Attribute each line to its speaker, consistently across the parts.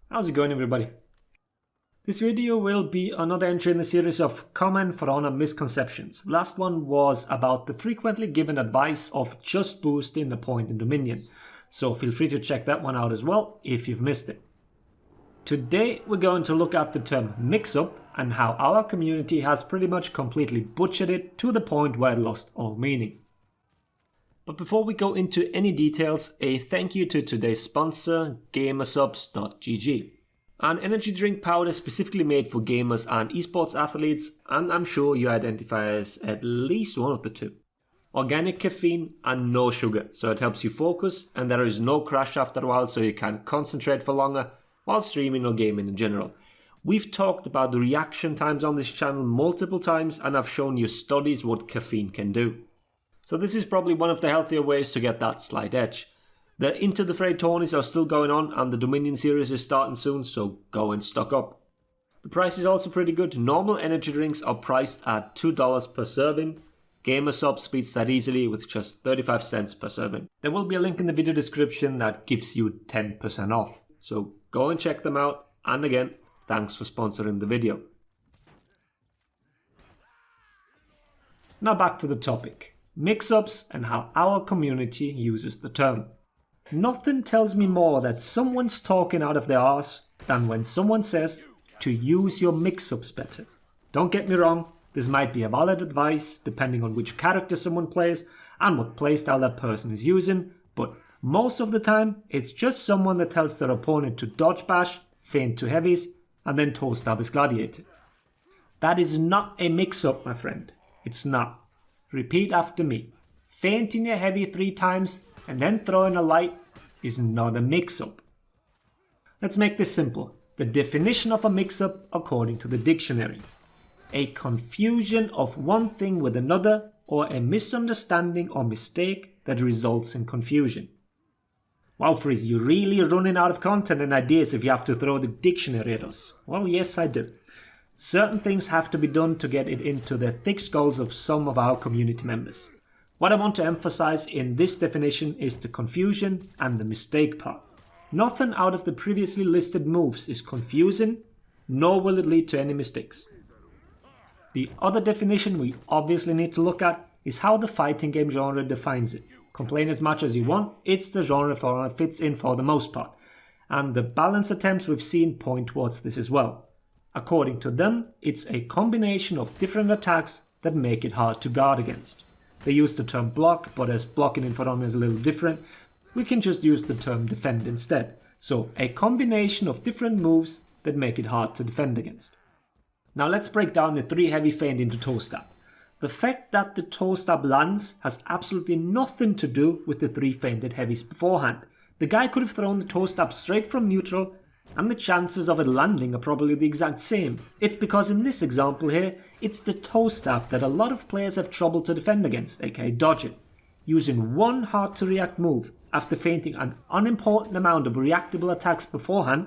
Speaker 1: How's it going, everybody? This video will be another entry in the series of common For Honor misconceptions. Last one was about the frequently given advice of just boosting the point in Dominion, so feel free to check that one out as well if you've missed it. Today we're going to look at the term mix-up and how our community has pretty much completely butchered it to the point where it lost all meaning. But before we go into any details, a thank you to today's sponsor, Mixups.gg. An energy drink powder specifically made for gamers and esports athletes, and I'm sure you identify as at least one of the two. Organic caffeine and no sugar, so it helps you focus and there is no crash after a while, so you can concentrate for longer while streaming or gaming in general. We've talked about the reaction times on this channel multiple times, and I've shown you studies what caffeine can do. So this is probably one of the healthier ways to get that slight edge. The Into the Fray tourneys are still going on and the Dominion series is starting soon, so go and stock up. The price is also pretty good. Normal energy drinks are priced at $2 per serving. Gamersubs beats that easily with just 35 cents per serving. There will be a link in the video description that gives you 10% off. So go and check them out, and again, thanks for sponsoring the video. Now back to the topic. Mix-ups and how our community uses the term. Nothing tells me more that someone's talking out of their arse than when someone says to use your mix-ups better. Don't get me wrong, this might be a valid advice depending on which character someone plays and what playstyle that person is using, but most of the time it's just someone that tells their opponent to dodge bash, feint to heavies, and then toe stab his gladiator. That is not a mix-up, my friend. It's not. Repeat after me. Feinting your heavy 3 times and then throwing a light is not a mix-up. Let's make this simple. The definition of a mix-up according to the dictionary. A confusion of one thing with another, or a misunderstanding or mistake that results in confusion. Wow, Frizz, you're really running out of content and ideas if you have to throw the dictionary at us. Well, yes, I do. Certain things have to be done to get it into the thick skulls of some of our community members. What I want to emphasize in this definition is the confusion and the mistake part. Nothing out of the previously listed moves is confusing, nor will it lead to any mistakes. The other definition we obviously need to look at is how the fighting game genre defines it. Complain as much as you want, it's the genre For Honor fits in for the most part, and the balance attempts we've seen point towards this as well. According to them, it's a combination of different attacks that make it hard to guard against. They use the term block, but as blocking in For Honor is a little different, we can just use the term defend instead. So a combination of different moves that make it hard to defend against. Now let's break down the 3 heavy feint into toe stab. The fact that the toe stab lands has absolutely nothing to do with the 3 feinted heavies beforehand. The guy could have thrown the toe stab straight from neutral, and the chances of it landing are probably the exact same. It's because in this example here, it's the toe stab that a lot of players have trouble to defend against, aka dodge it. Using one hard to react move after feinting an unimportant amount of reactable attacks beforehand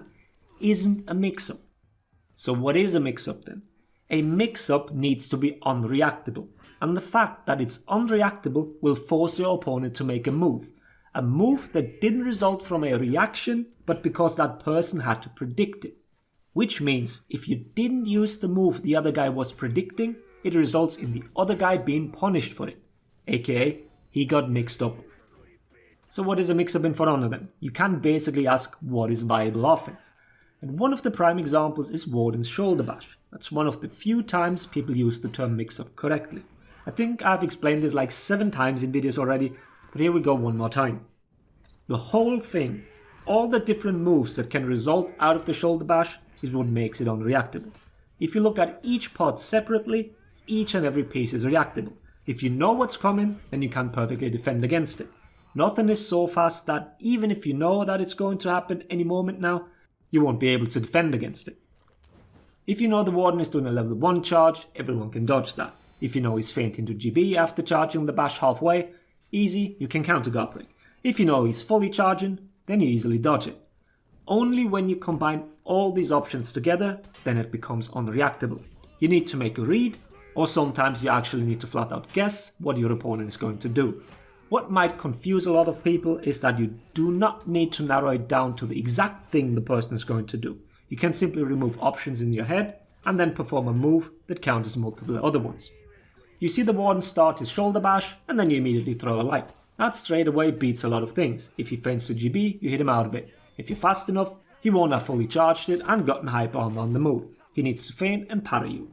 Speaker 1: isn't a mix-up. So what is a mix-up then? A mix-up needs to be unreactable, and the fact that it's unreactable will force your opponent to make a move. A move that didn't result from a reaction, but because that person had to predict it. Which means, if you didn't use the move the other guy was predicting, it results in the other guy being punished for it. AKA, he got mixed up. So what is a mix-up in For Honor then? You can basically ask, what is viable offense? And one of the prime examples is Warden's shoulder bash. That's one of the few times people use the term mix-up correctly. I think I've explained this like 7 times in videos already, but here we go one more time. The whole thing, all the different moves that can result out of the shoulder bash is what makes it unreactable. If you look at each part separately, each and every piece is reactable. If you know what's coming, then you can perfectly defend against it. Nothing is so fast that even if you know that it's going to happen any moment now, you won't be able to defend against it. If you know the Warden is doing a level 1 charge, everyone can dodge that. If you know he's feinting to GB after charging the bash halfway, easy, you can counter guard break. If you know he's fully charging, then you easily dodge it. Only when you combine all these options together, then it becomes unreactable. You need to make a read, or sometimes you actually need to flat out guess what your opponent is going to do. What might confuse a lot of people is that you do not need to narrow it down to the exact thing the person is going to do. You can simply remove options in your head and then perform a move that counters multiple other ones. You see the warden start his shoulder bash and then you immediately throw a light. That straight away beats a lot of things. If he feigns to GB, you hit him out of it. If you're fast enough, he won't have fully charged it and gotten hyper armor on the move. He needs to feint and parry you.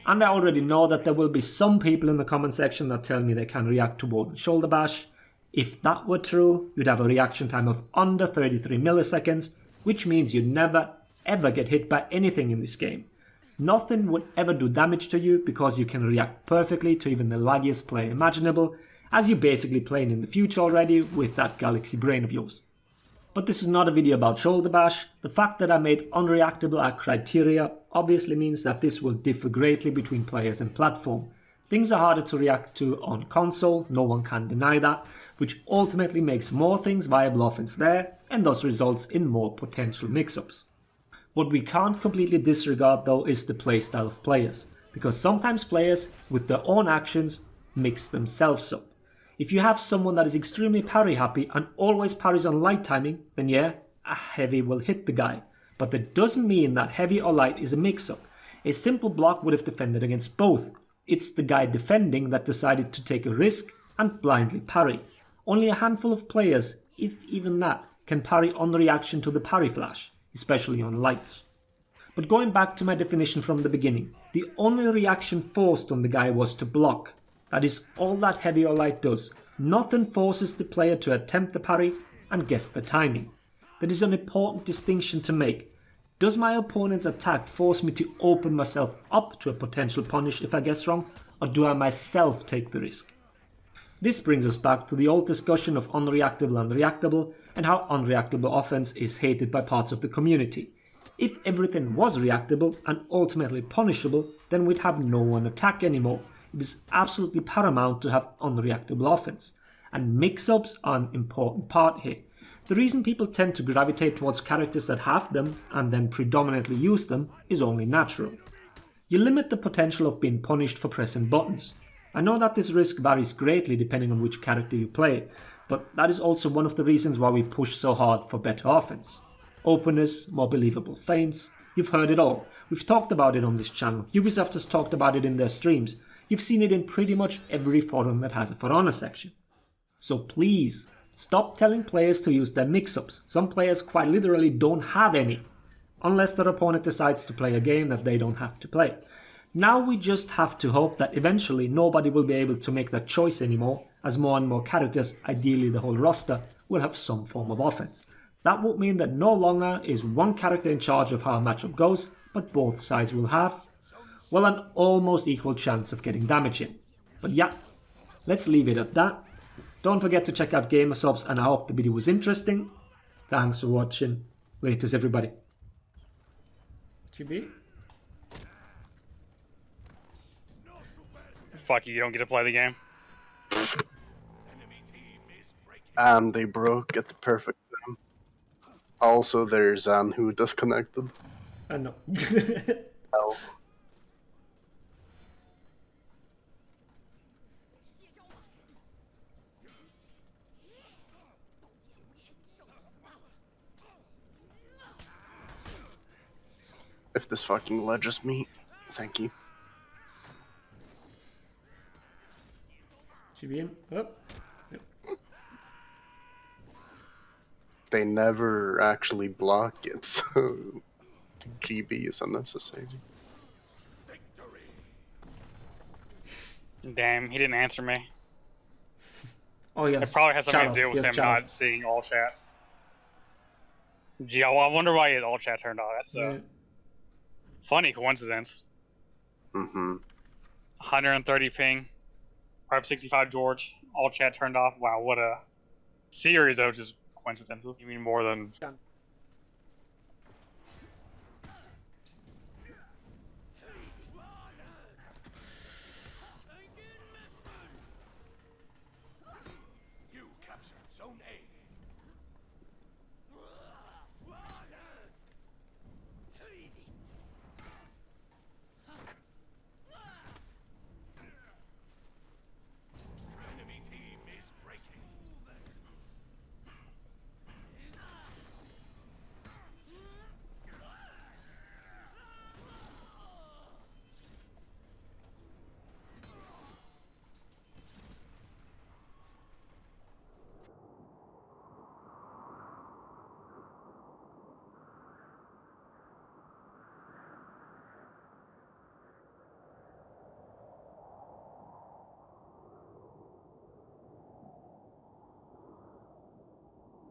Speaker 1: And I already know that there will be some people in the comment section that tell me they can react to Warden's shoulder bash. If that were true, you'd have a reaction time of under 33 milliseconds, which means you'd never ever get hit by anything in this game. Nothing would ever do damage to you because you can react perfectly to even the laggiest player imaginable, as you're basically playing in the future already with that galaxy brain of yours. But this is not a video about shoulder bash. The fact that I made unreactable a criteria obviously means that this will differ greatly between players and platform. Things are harder to react to on console, no one can deny that, which ultimately makes more things viable offense there and thus results in more potential mix-ups. What we can't completely disregard though is the playstyle of players, because sometimes players with their own actions mix themselves up. If you have someone that is extremely parry happy and always parries on light timing, then yeah, a heavy will hit the guy. But that doesn't mean that heavy or light is a mix-up. A simple block would have defended against both. It's the guy defending that decided to take a risk and blindly parry. Only a handful of players, if even that, can parry on the reaction to the parry flash, especially on lights. But going back to my definition from the beginning, the only reaction forced on the guy was to block. That is all that heavy or light does. Nothing forces the player to attempt the parry and guess the timing. That is an important distinction to make. Does my opponent's attack force me to open myself up to a potential punish if I guess wrong, or do I myself take the risk? This brings us back to the old discussion of unreactable and reactable and how unreactable offense is hated by parts of the community. If everything was reactable and ultimately punishable, then we'd have no one attack anymore. It is absolutely paramount to have unreactable offense, and mix-ups are an important part here. The reason people tend to gravitate towards characters that have them and then predominantly use them is only natural. You limit the potential of being punished for pressing buttons. I know that this risk varies greatly depending on which character you play, but that is also one of the reasons why we push so hard for better offense. Openness, more believable feints, you've heard it all. We've talked about it on this channel. Ubisoft has talked about it in their streams. You've seen it in pretty much every forum that has a For Honor section. So please, stop telling players to use their mix-ups. Some players quite literally don't have any, unless their opponent decides to play a game that they don't have to play. Now we just have to hope that eventually nobody will be able to make that choice anymore, as more and more characters, ideally the whole roster, will have some form of offense. That would mean that no longer is one character in charge of how a matchup goes, but both sides will have, well, an almost equal chance of getting damage in. But yeah, let's leave it at that. Don't forget to check out Gamer Subs, and I hope the video was interesting. Thanks for watching. Laters everybody. GB?
Speaker 2: Fuck you don't get to play the game.
Speaker 3: And they broke at the perfect time. Also, there's who disconnected.
Speaker 1: I know.
Speaker 3: Oh. If this fucking ledges me, thank you.
Speaker 1: GB in? Up. Yep.
Speaker 3: They never actually block it, so GB is unnecessary.
Speaker 2: Damn, he didn't answer me.
Speaker 1: Oh yes.
Speaker 2: It probably has something
Speaker 1: Chat
Speaker 2: to do
Speaker 1: off.
Speaker 2: with
Speaker 1: Yes,
Speaker 2: him
Speaker 1: chat
Speaker 2: not
Speaker 1: off.
Speaker 2: seeing all chat. Gee, I wonder why his all chat turned off. That's a
Speaker 1: Yeah.
Speaker 2: funny coincidence.
Speaker 3: Mm-hmm.
Speaker 2: 130 ping, 565 George, all chat turned off. Wow, what a series of just coincidences. You mean more than